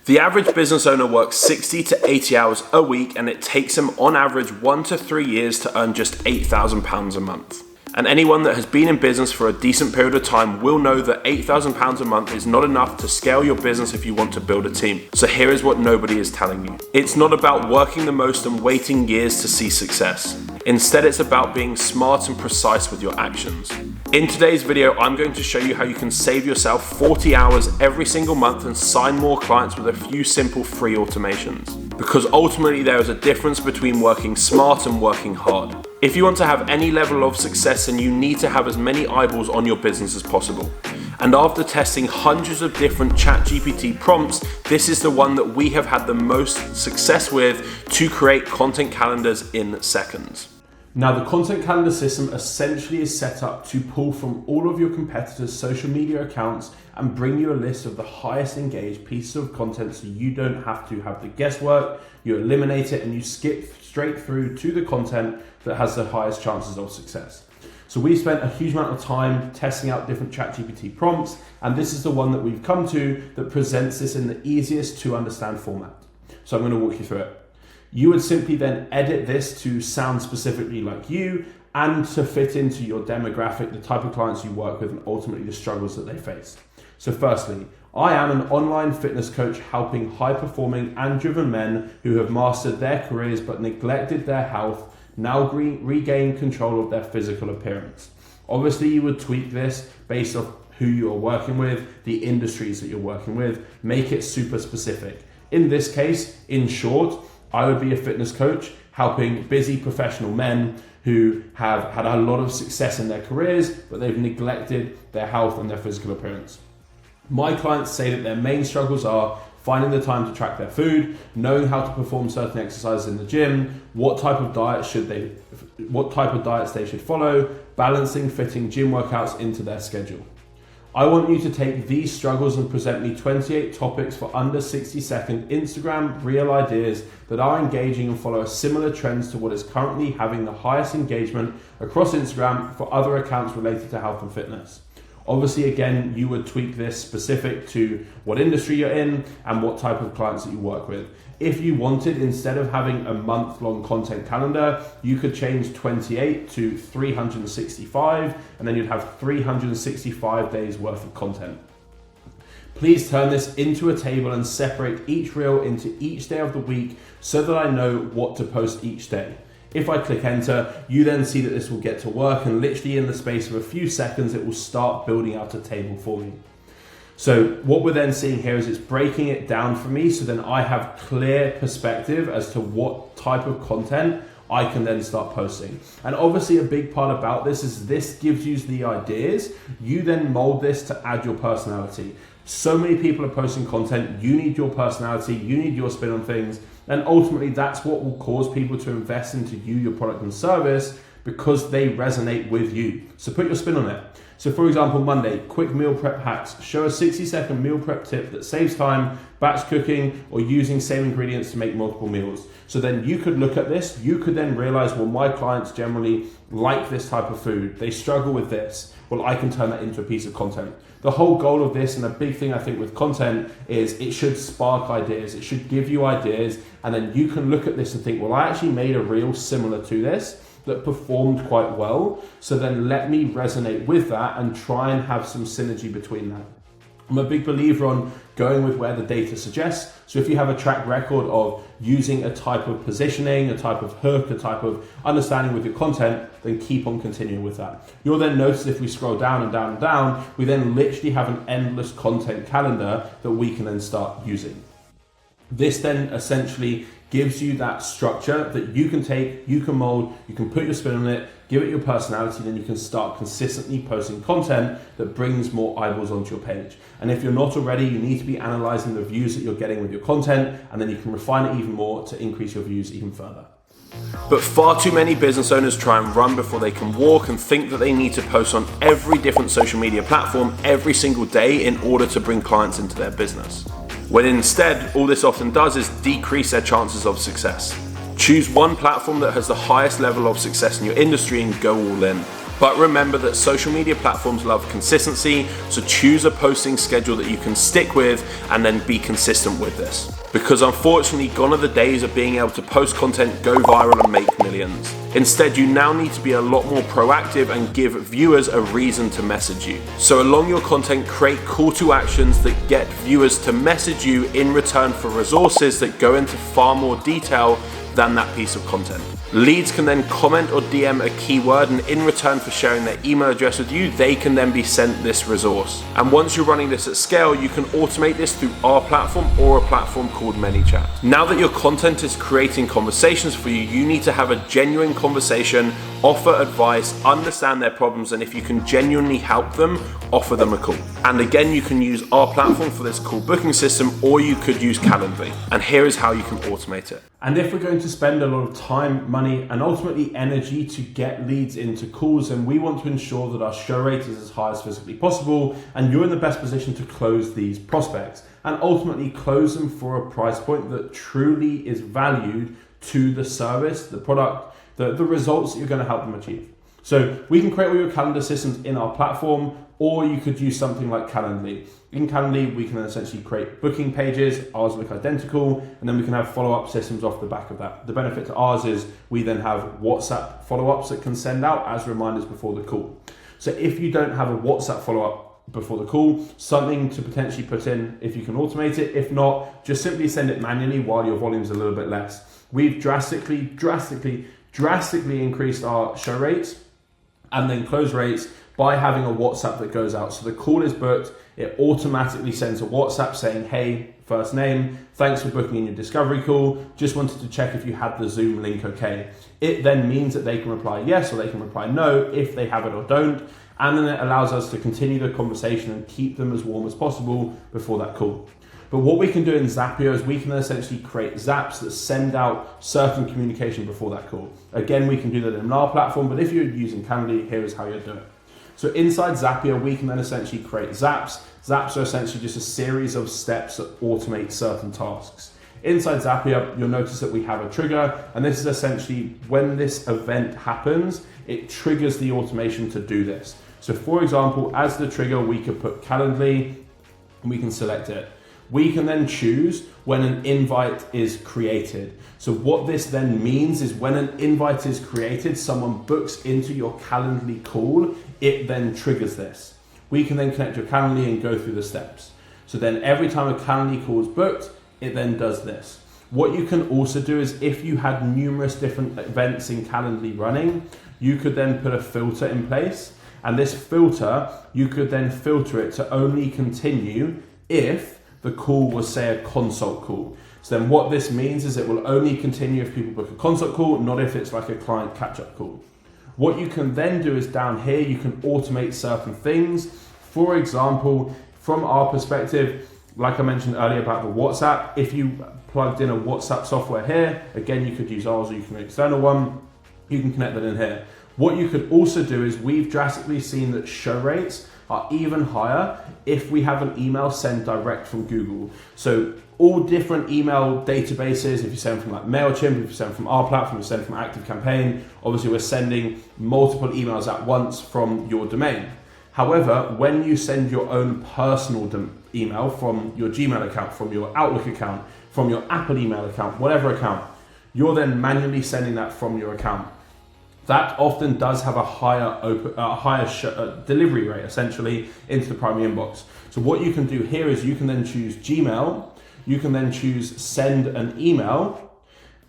The average business owner works 60 to 80 hours a week, and it takes them on average 1 to 3 years to earn just £8,000 a month. And anyone that has been in business for a decent period of time will know that £8,000 a month is not enough to scale your business if you want to build a team. So here is what nobody is telling you. It's not about working the most and waiting years to see success. Instead, it's about being smart and precise with your actions. In today's video, I'm going to show you how you can save yourself 40 hours every single month and sign more clients with a few simple free automations. Because ultimately there is a difference between working smart and working hard. If you want to have any level of success, then you need to have as many eyeballs on your business as possible. And after testing hundreds of different ChatGPT prompts, this is the one that we have had the most success with to create content calendars in seconds. Now, the content calendar system essentially is set up to pull from all of your competitors' social media accounts and bring you a list of the highest engaged pieces of content, so you don't have to have the guesswork. You eliminate it and you skip straight through to the content that has the highest chances of success. So we spent a huge amount of time testing out different ChatGPT prompts, and this is the one that we've come to that presents this in the easiest to understand format. So I'm going to walk you through it. You would simply then edit this to sound specifically like you and to fit into your demographic, the type of clients you work with, and ultimately the struggles that they face. So firstly, I am an online fitness coach helping high-performing and driven men who have mastered their careers but neglected their health now regain control of their physical appearance. Obviously, you would tweak this based off who you're working with, the industries that you're working with, make it super specific. In this case, in short, I would be a fitness coach helping busy professional men who have had a lot of success in their careers, but they've neglected their health and their physical appearance. My clients say that their main struggles are finding the time to track their food, knowing how to perform certain exercises in the gym, what type of diets they should follow, balancing fitting gym workouts into their schedule. I want you to take these struggles and present me 28 topics for under 60-second Instagram Reel ideas that are engaging and follow similar trends to what is currently having the highest engagement across Instagram for other accounts related to health and fitness. Obviously, again, you would tweak this specific to what industry you're in and what type of clients that you work with. If you wanted, instead of having a month-long content calendar, you could change 28 to 365, and then you'd have 365 days worth of content. Please turn this into a table and separate each reel into each day of the week so that I know what to post each day. If I click enter, you then see that this will get to work, and literally in the space of a few seconds, it will start building out a table for me. So what we're then seeing here is it's breaking it down for me, so then I have clear perspective as to what type of content I can then start posting. And obviously a big part about this is this gives you the ideas. You then mold this to add your personality. So many people are posting content. You need your personality, you need your spin on things. And ultimately that's what will cause people to invest into you, your product and service, because they resonate with you. So put your spin on it. So for example, Monday, quick meal prep hacks. Show a 60-second meal prep tip that saves time, batch cooking, or using same ingredients to make multiple meals. So then you could look at this, you could then realize, well, my clients generally like this type of food. They struggle with this. Well, I can turn that into a piece of content. The whole goal of this, and a big thing I think with content, is it should spark ideas. It should give you ideas, and then you can look at this and think, well, I actually made a reel similar to this that performed quite well. So then let me resonate with that and try and have some synergy between that. I'm a big believer on going with where the data suggests. So if you have a track record of using a type of positioning, a type of hook, a type of understanding with your content, then keep on continuing with that. You'll then notice if we scroll down and down and down, we then literally have an endless content calendar that we can then start using. This then essentially gives you that structure that you can take, you can mold, you can put your spin on it, give it your personality, then you can start consistently posting content that brings more eyeballs onto your page. And if you're not already, you need to be analyzing the views that you're getting with your content, and then you can refine it even more to increase your views even further. But far too many business owners try and run before they can walk and think that they need to post on every different social media platform every single day in order to bring clients into their business. When instead, all this often does is decrease their chances of success. Choose one platform that has the highest level of success in your industry and go all in. But remember that social media platforms love consistency, so choose a posting schedule that you can stick with and then be consistent with this. Because unfortunately, gone are the days of being able to post content, go viral and make millions. Instead, you now need to be a lot more proactive and give viewers a reason to message you. So along your content, create call to actions that get viewers to message you in return for resources that go into far more detail than that piece of content. Leads can then comment or DM a keyword, and in return for sharing their email address with you, they can then be sent this resource. And once you're running this at scale, you can automate this through our platform or a platform called ManyChat. Now that your content is creating conversations for you, you need to have a genuine conversation, offer advice, understand their problems, and if you can genuinely help them, offer them a call. And again, you can use our platform for this call booking system, or you could use Calendly. And here is how you can automate it. And if we're going to spend a lot of time, money, and ultimately energy to get leads into calls, and we want to ensure that our show rate is as high as physically possible, and you're in the best position to close these prospects, and ultimately close them for a price point that truly is valued to the service, the product, the results that you're going to help them achieve. So we can create all your calendar systems in our platform, or you could use something like Calendly. In Calendly, we can essentially create booking pages. Ours look identical, and then we can have follow-up systems off the back of that. The benefit to ours is we then have WhatsApp follow-ups that can send out as reminders before the call. So if you don't have a WhatsApp follow-up before the call, something to potentially put in if you can automate it. If not, just simply send it manually while your volume's a little bit less. We've drastically increased our show rates and then close rates by having a WhatsApp that goes out. So the call is booked, it automatically sends a WhatsApp saying, hey, first name, thanks for booking in your discovery call, just wanted to check if you had the Zoom link okay. It then means that they can reply yes or they can reply no if they have it or don't, and then it allows us to continue the conversation and keep them as warm as possible before that call. But what we can do in Zapier is we can essentially create zaps that send out certain communication before that call. Again, we can do that in our platform, but if you're using Calendly, here is how you do it. So inside Zapier, we can then essentially create zaps. Zaps are essentially just a series of steps that automate certain tasks. Inside Zapier, you'll notice that we have a trigger, and this is essentially when this event happens, it triggers the automation to do this. So for example, as the trigger, we could put Calendly, and we can select it. We can then choose when an invite is created. So what this then means is when an invite is created, someone books into your Calendly call, it then triggers this. We can then connect your Calendly and go through the steps. So then every time a Calendly call is booked, it then does this. What you can also do is if you had numerous different events in Calendly running, you could then put a filter in place. And this filter, you could then filter it to only continue if the call was, say, a consult call. So then what this means is it will only continue if people book a consult call, not if it's like a client catch-up call. What you can then do is down here, you can automate certain things. For example, from our perspective, like I mentioned earlier about the WhatsApp, if you plugged in a WhatsApp software here, again, you could use ours or you can use an external one, you can connect that in here. What you could also do is we've drastically seen that show rates are even higher if we have an email sent direct from Google. So all different email databases, if you send from like MailChimp, if you send from our platform, if you send from ActiveCampaign, obviously we're sending multiple emails at once from your domain. However, when you send your own personal email from your Gmail account, from your Outlook account, from your Apple email account, whatever account, you're then manually sending that from your account. That often does have a higher delivery rate, essentially, into the primary inbox. So what you can do here is you can then choose Gmail, you can then choose send an email,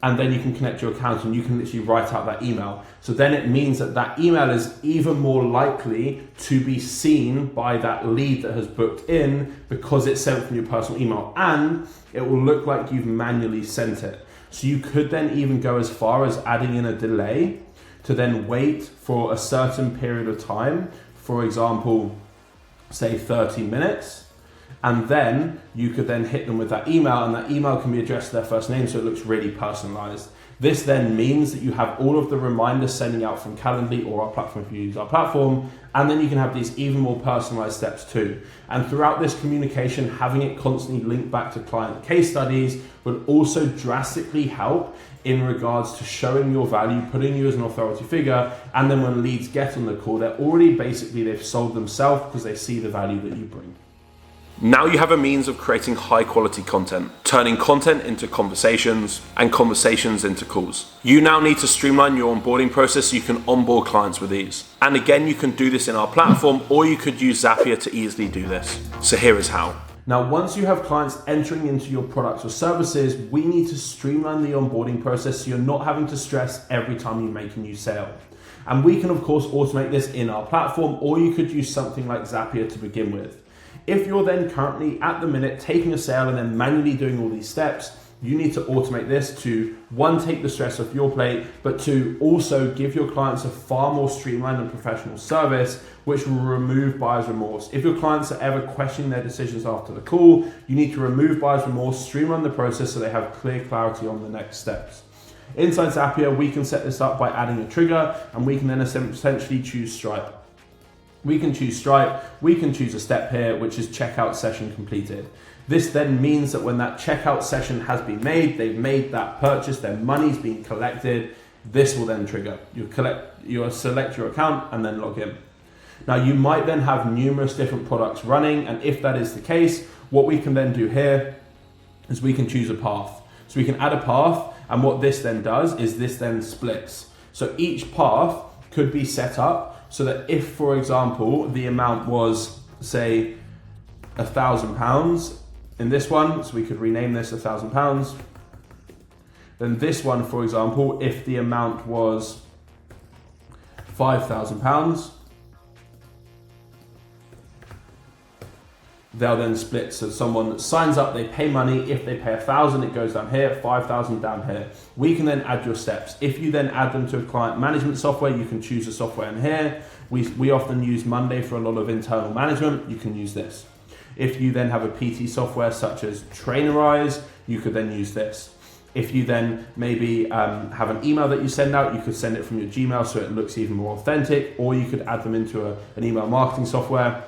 and then you can connect your account and you can literally write out that email. So then it means that that email is even more likely to be seen by that lead that has booked in because it's sent from your personal email, and it will look like you've manually sent it. So you could then even go as far as adding in a delay to then wait for a certain period of time, for example, say 30 minutes, and then you could then hit them with that email, and that email can be addressed to their first name so it looks really personalized. This then means that you have all of the reminders sending out from Calendly or our platform if you use our platform, and then you can have these even more personalized steps too. And throughout this communication, having it constantly linked back to client case studies would also drastically help in regards to showing your value, putting you as an authority figure, and then when leads get on the call, they've sold themselves because they see the value that you bring. Now you have a means of creating high quality content, turning content into conversations and conversations into calls. You now need to streamline your onboarding process so you can onboard clients with ease. And again, you can do this in our platform, or you could use Zapier to easily do this. So here is how. Now, once you have clients entering into your products or services, we need to streamline the onboarding process so you're not having to stress every time you make a new sale. And we can of course automate this in our platform, or you could use something like Zapier to begin with. If you're then currently at the minute taking a sale and then manually doing all these steps, you need to automate this to, one, take the stress off your plate, but two, also give your clients a far more streamlined and professional service, which will remove buyer's remorse. If your clients are ever questioning their decisions after the call, you need to remove buyer's remorse, streamline the process so they have clear clarity on the next steps. Inside Zapier, we can set this up by adding a trigger, and we can then essentially choose Stripe. We can choose Stripe, we can choose a step here, which is checkout session completed. This then means that when that checkout session has been made, they've made that purchase, their money's been collected, this will then trigger. You'll select your account and then log in. Now you might then have numerous different products running, and if that is the case, what we can then do here is we can choose a path. So we can add a path, and what this then does is this then splits. So each path could be set up so that if, for example, the amount was, say, £1,000 in this one, so we could rename this £1,000, then this one, for example, if the amount was £5,000, they'll then split. So someone signs up, they pay money. If they pay 1,000, it goes down here, 5,000 down here. We can then add your steps. If you then add them to a client management software, you can choose a software in here. We often use Monday for a lot of internal management. You can use this. If you then have a PT software such as Trainerize, you could then use this. If you then maybe have an email that you send out, you could send it from your Gmail so it looks even more authentic, or you could add them into an email marketing software.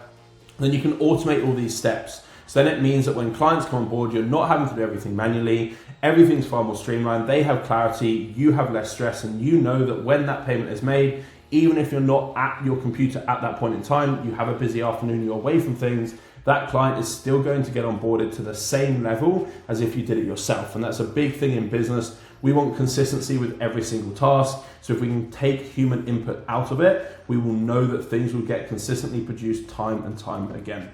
Then you can automate all these steps. So then it means that when clients come on board, you're not having to do everything manually. Everything's far more streamlined. They have clarity, you have less stress, and you know that when that payment is made, even if you're not at your computer at that point in time, you have a busy afternoon, you're away from things, that client is still going to get onboarded to the same level as if you did it yourself. And that's a big thing in business. We want consistency with every single task. So if we can take human input out of it, we will know that things will get consistently produced time and time again.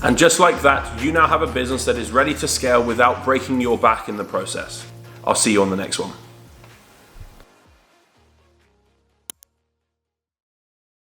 And just like that, you now have a business that is ready to scale without breaking your back in the process. I'll see you on the next one.